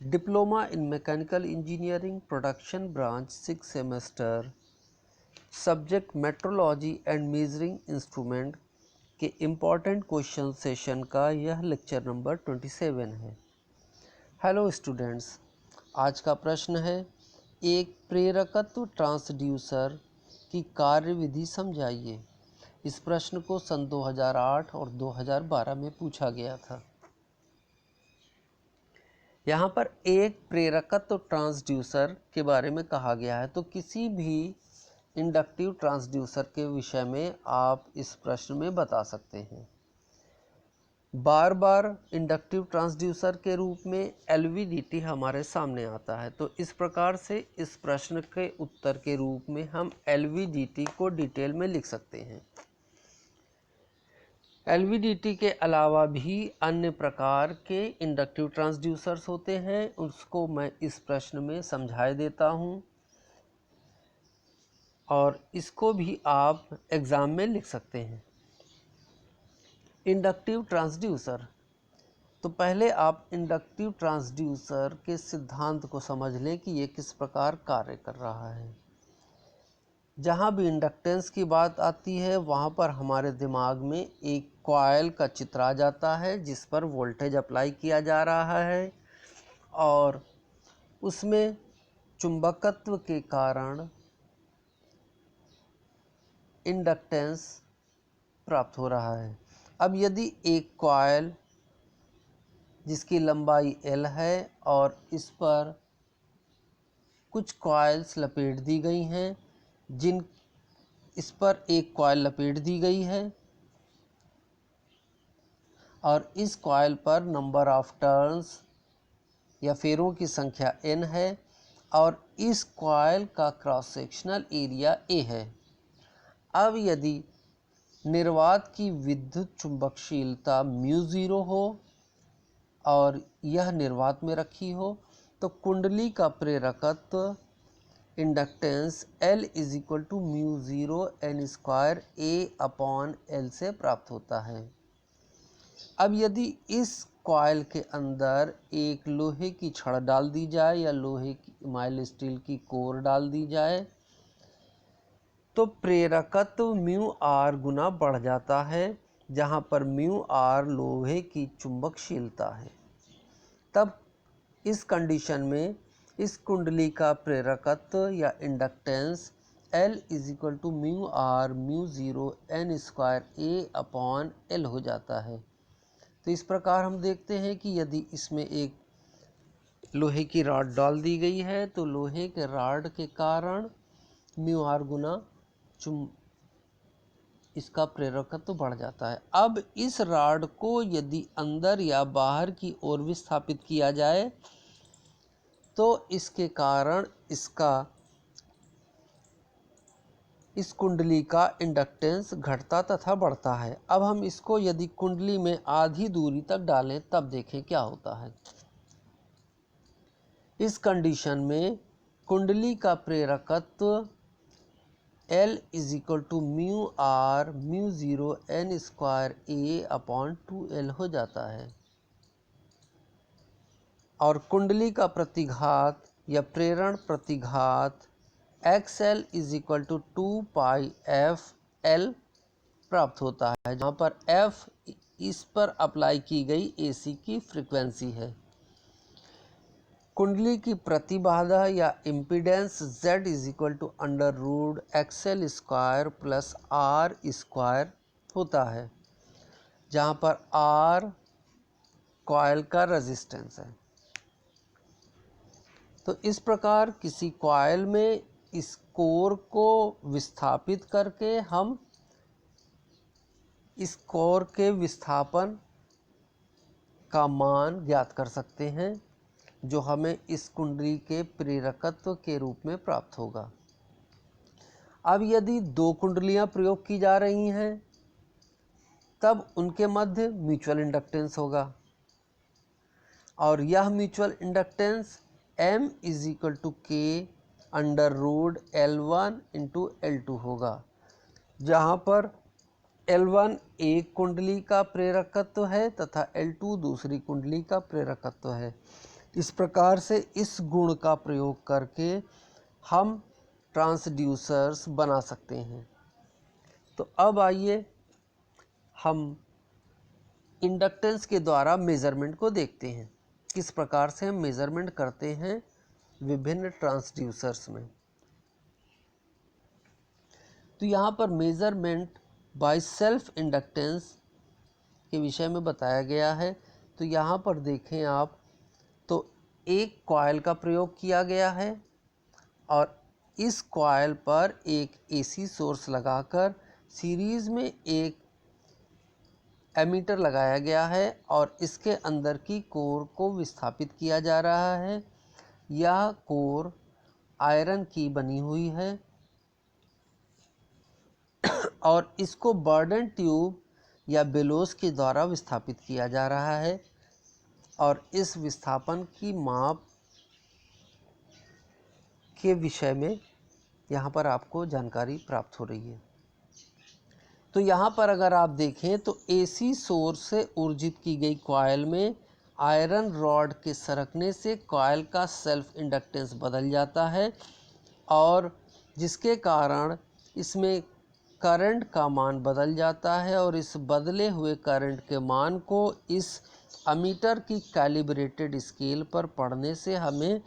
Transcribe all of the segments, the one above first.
Diploma in mechanical engineering production branch 6 semester, subject metrology and measuring instrument के important question session का यह lecture number 27 है। Hello students, आज का प्रश्न है एक प्रेरकत्व ट्रांसड्यूसर की कार्यविधि समझाइए। इस प्रश्न को सन 2008 और 2012 में पूछा गया था। यहाँ पर एक प्रेरकत्व ट्रांसड्यूसर के बारे में कहा गया है, तो किसी भी इंडक्टिव ट्रांसड्यूसर के विषय में आप इस प्रश्न में बता सकते हैं। बार बार इंडक्टिव ट्रांसड्यूसर के रूप में एलवीडीटी हमारे सामने आता है, तो इस प्रकार से इस प्रश्न के उत्तर के रूप में हम एलवीडीटी को डिटेल में लिख सकते हैं। एलवीडीटी के अलावा भी अन्य प्रकार के इंडक्टिव ट्रांसड्यूसर्स होते हैं, उसको मैं इस प्रश्न में समझाए देता हूँ और इसको भी आप एग्ज़ाम में लिख सकते हैं। इंडक्टिव ट्रांसड्यूसर, तो पहले आप इंडक्टिव ट्रांसड्यूसर के सिद्धांत को समझ लें कि ये किस प्रकार कार्य कर रहा है। जहाँ भी इंडक्टेंस की बात आती है वहाँ पर हमारे दिमाग में एक कॉइल का चित्र आ जाता है जिस पर वोल्टेज अप्लाई किया जा रहा है और उसमें चुंबकत्व के कारण इंडक्टेंस प्राप्त हो रहा है। अब यदि एक कॉइल जिसकी लंबाई L है और इस पर कुछ कॉइल्स लपेट दी गई हैं, इस पर एक कॉइल लपेट दी गई है और इस कॉइल पर नंबर ऑफ टर्न्स या फेरों की संख्या N है और इस कॉइल का क्रॉस सेक्शनल एरिया A है। अब यदि निर्वात की विद्युत चुंबकशीलता μ0 हो और यह निर्वात में रखी हो तो कुंडली का प्रेरकत्व inductance L is equal to μ0 n square A/L से प्राप्त होता है। अब यदि इस कॉइल के अंदर एक लोहे की छड़ डाल दी जाए या लोहे की माइल्ड स्टील की कोर डाल दी जाए तो प्रेरकत्व μr गुना बढ़ जाता है, जहाँ पर μr लोहे की चुंबकशीलता है। तब इस कंडीशन में इस कुंडली का प्रेरकत्व या inductance L is equal to μr μ0 n square A/L हो जाता है। तो इस प्रकार हम देखते हैं कि यदि इसमें एक लोहे की रॉड डाल दी गई है तो लोहे के रॉड के कारण μr गुना इसका प्रेरकत्व बढ़ जाता है। अब इस रॉड को यदि अंदर या बाहर की ओर विस्थापित किया जाए तो इसके कारण इस कुंडली का इंडक्टेंस घटता तथा बढ़ता है। अब हम इसको यदि कुंडली में आधी दूरी तक डालें तब देखें क्या होता है। इस कंडीशन में कुंडली का प्रेरकत्व L is equal to μr μ0 n square A/2L हो जाता है और कुंडली का प्रतिघात या प्रेरण प्रतिघात XL is equal to 2πfL प्राप्त होता है, जहाँ पर F इस पर अप्लाई की गई AC की फ्रीक्वेंसी है। कुंडली की प्रतिबाधा या impedance Z is equal to √XL square plus R square होता है, जहाँ पर R कॉइल का रेजिस्टेंस है। तो इस प्रकार किसी कॉइल में इस कोर को विस्थापित करके हम इस कोर के विस्थापन का मान ज्ञात कर सकते हैं, जो हमें इस कुंडली के प्रेरकत्व के रूप में प्राप्त होगा। अब यदि दो कुंडलियां प्रयोग की जा रही हैं तब उनके मध्य म्यूचुअल इंडक्टेंस होगा और यह mutual inductance M is equal to K √L1 into L2 होगा, जहाँ पर L1 एक कुंडली का प्रेरकत्व है तथा L2 दूसरी कुंडली का प्रेरकत्व है। इस प्रकार से इस गुण का प्रयोग करके हम ट्रांसड्यूसर्स बना सकते हैं। तो अब आइए हम इंडक्टेंस के द्वारा मेज़रमेंट को देखते हैं, किस प्रकार से हम मेज़रमेंट करते हैं विभिन्न ट्रांसड्यूसर्स में। तो यहाँ पर मेज़रमेंट बाय सेल्फ इंडक्टेंस के विषय में बताया गया है। तो यहाँ पर देखें आप, तो एक कॉइल का प्रयोग किया गया है और इस कॉइल पर एक एसी सोर्स लगाकर सीरीज़ में एक एमीटर लगाया गया है और इसके अंदर की कोर को विस्थापित किया जा रहा है। यह कोर आयरन की बनी हुई है और इसको बर्डन ट्यूब या बेलोस के द्वारा विस्थापित किया जा रहा है और इस विस्थापन की माप के विषय में यहाँ पर आपको जानकारी प्राप्त हो रही है। तो यहाँ पर अगर आप देखें तो एसी सोर्स से ऊर्जित की गई कॉइल में आयरन रॉड के सरकने से कॉइल का सेल्फ इंडक्टेंस बदल जाता है और जिसके कारण इसमें करंट का मान बदल जाता है और इस बदले हुए करंट के मान को इस अमीटर की कैलिब्रेटेड स्केल पर पढ़ने से हमें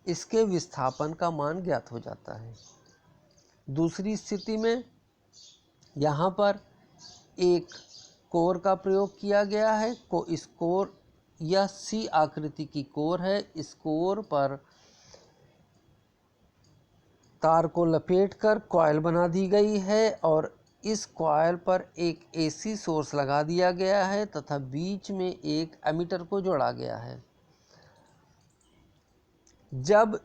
इसके विस्थापन का मान ज्ञात हो जाता है। दूसरी स्थिति में यहाँ पर एक कोर का प्रयोग किया गया है। इस कोर, यह सी आकृति की कोर है। इस कोर पर तार को लपेटकर कॉइल बना दी गई है और इस कॉइल पर एक एसी सोर्स लगा दिया गया है तथा बीच में एक एमीटर को जोड़ा गया है। जब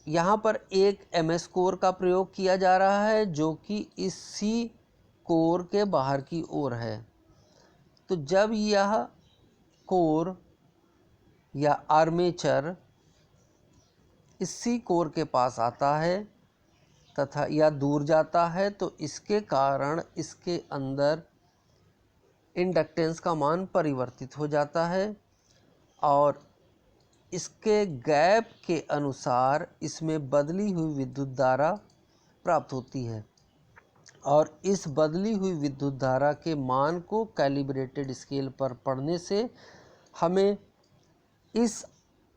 यहाँ पर एक एमएस कोर का प्रयोग किया जा रहा है जो कि इस सी कोर के बाहर की ओर है, तो जब यह कोर या आर्मेचर इस सी कोर के पास आता है तथा या दूर जाता है तो इसके कारण इसके अंदर इंडक्टेंस का मान परिवर्तित हो जाता है और इसके गैप के अनुसार इसमें बदली हुई विद्युत धारा प्राप्त होती है और इस बदली हुई विद्युत धारा के मान को कैलिब्रेटेड स्केल पर पढ़ने से हमें इस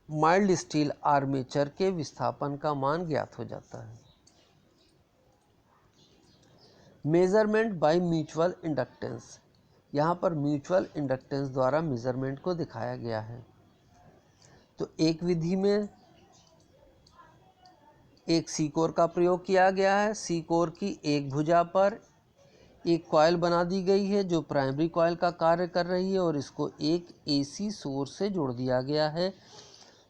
माइल्ड स्टील आर्मेचर के विस्थापन का मान ज्ञात हो जाता है। मेज़रमेंट बाय म्यूचुअल इंडक्टेंस, यहाँ पर म्यूचुअल इंडक्टेंस द्वारा मेज़रमेंट को दिखाया गया है। तो एक विधि में एक सी कोर का प्रयोग किया गया है। सी कोर की एक भुजा पर एक कॉइल बना दी गई है जो प्राइमरी कॉइल का कार्य कर रही है और इसको एक एसी सोर्स से जोड़ दिया गया है,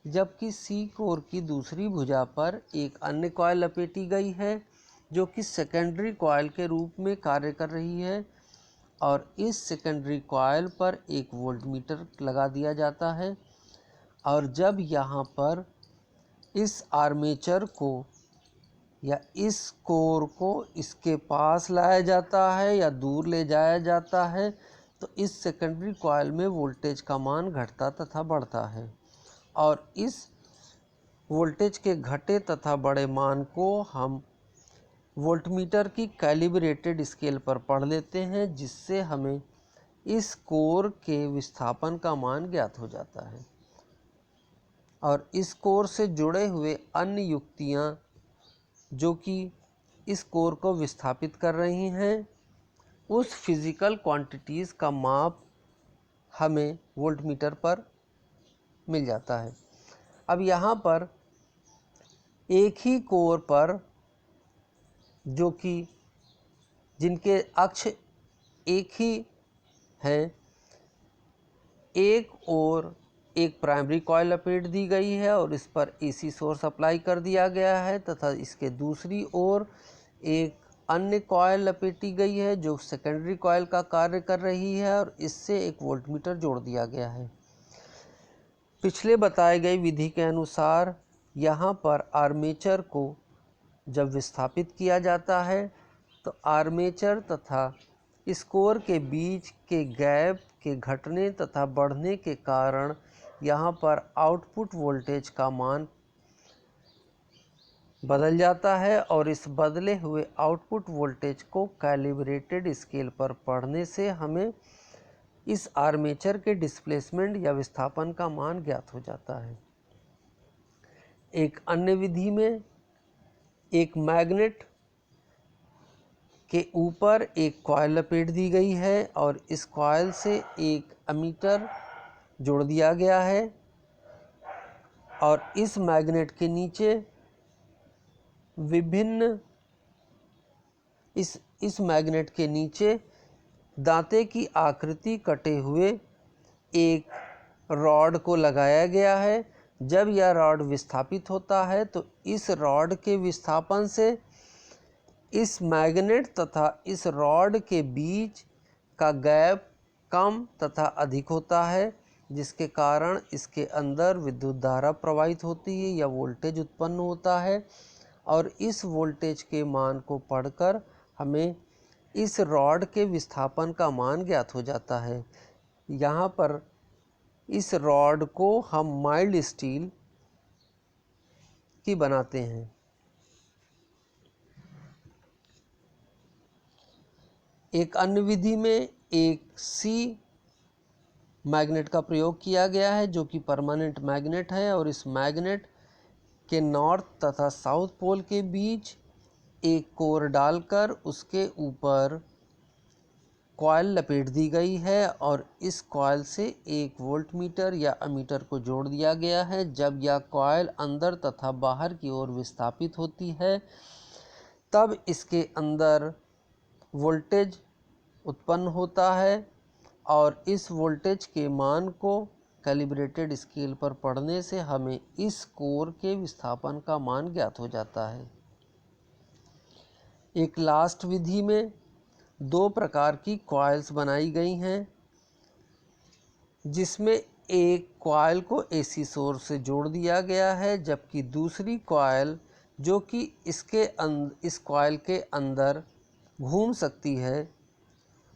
जबकि सी कोर की दूसरी भुजा पर एक अन्य कॉइल लपेटी गई है जो कि सेकेंडरी कॉइल के रूप में कार्य कर रही है और इस सेकेंडरी कॉइल पर एक वोल्टमीटर लगा दिया जाता है और जब यहाँ पर इस आर्मेचर को या इस कोर को इसके पास लाया जाता है या दूर ले जाया जाता है तो इस सेकेंडरी कॉइल में वोल्टेज का मान घटता तथा बढ़ता है और इस वोल्टेज के घटे तथा बड़े मान को हम वोल्टमीटर की कैलिब्रेटेड स्केल पर पढ़ लेते हैं, जिससे हमें इस कोर के विस्थापन का मान ज्ञात हो जाता है और इस कोर से जुड़े हुए अन्य युक्तियाँ जो कि इस कोर को विस्थापित कर रही हैं, उस फिज़िकल क्वांटिटीज़ का माप हमें वोल्टमीटर पर मिल जाता है। अब यहाँ पर एक ही कोर पर जो कि जिनके अक्ष एक ही हैं, एक और एक प्राइमरी कॉइल लपेट दी गई है और इस पर एसी सोर्स अप्लाई कर दिया गया है तथा इसके दूसरी ओर एक अन्य कॉइल लपेटी गई है जो सेकेंडरी कॉइल का कार्य कर रही है और इससे एक वोल्टमीटर जोड़ दिया गया है। पिछले बताए गए विधि के अनुसार यहाँ पर आर्मेचर को जब विस्थापित किया जाता है तो आर्मेचर तथा इस कोर के बीच के गैप के घटने तथा बढ़ने के कारण यहाँ पर आउटपुट वोल्टेज का मान बदल जाता है और इस बदले हुए आउटपुट वोल्टेज को कैलिब्रेटेड स्केल पर पढ़ने से हमें इस आर्मेचर के डिस्प्लेसमेंट या विस्थापन का मान ज्ञात हो जाता है। एक अन्य विधि में एक मैग्नेट के ऊपर एक कॉइल लपेट दी गई है और इस कॉइल से एक एमीटर जोड़ दिया गया है और इस मैग्नेट के नीचे विभिन्न इस मैग्नेट के नीचे दांते की आकृति कटे हुए एक रॉड को लगाया गया है। जब यह रॉड विस्थापित होता है तो इस रॉड के विस्थापन से इस मैग्नेट तथा इस रॉड के बीच का गैप कम तथा अधिक होता है, जिसके कारण इसके अंदर विद्युत धारा प्रवाहित होती है या वोल्टेज उत्पन्न होता है और इस वोल्टेज के मान को पढ़कर हमें इस रॉड के विस्थापन का मान ज्ञात हो जाता है। यहाँ पर इस रॉड को हम माइल्ड स्टील की बनाते हैं। एक अन्य विधि में एक सी मैग्नेट का प्रयोग किया गया है जो कि परमानेंट मैग्नेट है और इस मैग्नेट के नॉर्थ तथा साउथ पोल के बीच एक कोर डालकर उसके ऊपर कॉइल लपेट दी गई है और इस कॉइल से एक वोल्टमीटर या एमीटर को जोड़ दिया गया है। जब यह कॉइल अंदर तथा बाहर की ओर विस्थापित होती है तब इसके अंदर वोल्टेज उत्पन्न होता है और इस वोल्टेज के मान को कैलिब्रेटेड स्केल पर पढ़ने से हमें इस कोर के विस्थापन का मान ज्ञात हो जाता है। एक लास्ट विधि में दो प्रकार की कॉइल्स बनाई गई हैं, जिसमें एक कॉइल को एसी सोर्स से जोड़ दिया गया है जबकि दूसरी कॉइल जो कि इस कॉइल के अंदर घूम सकती है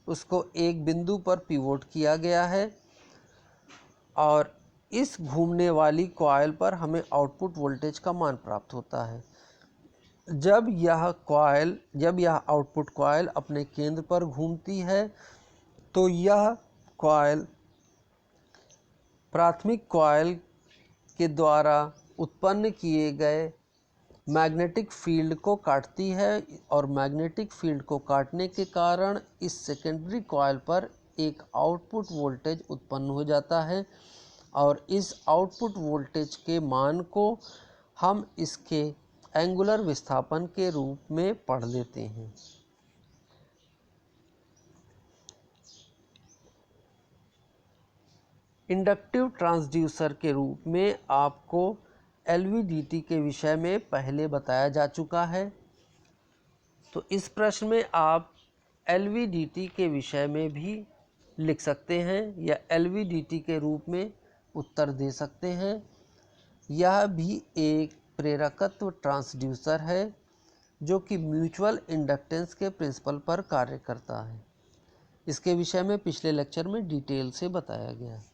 उसको एक बिंदु पर पिवोट किया गया है और इस घूमने वाली कॉइल पर हमें आउटपुट वोल्टेज का मान प्राप्त होता है। जब यह आउटपुट कॉइल अपने केंद्र पर घूमती है तो यह कॉइल प्राथमिक कॉइल के द्वारा उत्पन्न किए गए मैग्नेटिक फील्ड को काटती है और मैग्नेटिक फील्ड को काटने के कारण इस सेकेंडरी कॉइल पर एक आउटपुट वोल्टेज उत्पन्न हो जाता है और इस आउटपुट वोल्टेज के मान को हम इसके एंगुलर विस्थापन के रूप में पढ़ लेते हैं। इंडक्टिव ट्रांसड्यूसर के रूप में आपको एलवीडीटी के विषय में पहले बताया जा चुका है, तो इस प्रश्न में आप एलवीडीटी के विषय में भी लिख सकते हैं या एलवीडीटी के रूप में उत्तर दे सकते हैं। यह भी एक प्रेरकत्व ट्रांसड्यूसर है जो कि म्यूचुअल इंडक्टेंस के प्रिंसिपल पर कार्य करता है। इसके विषय में पिछले लेक्चर में डिटेल से बताया गया है।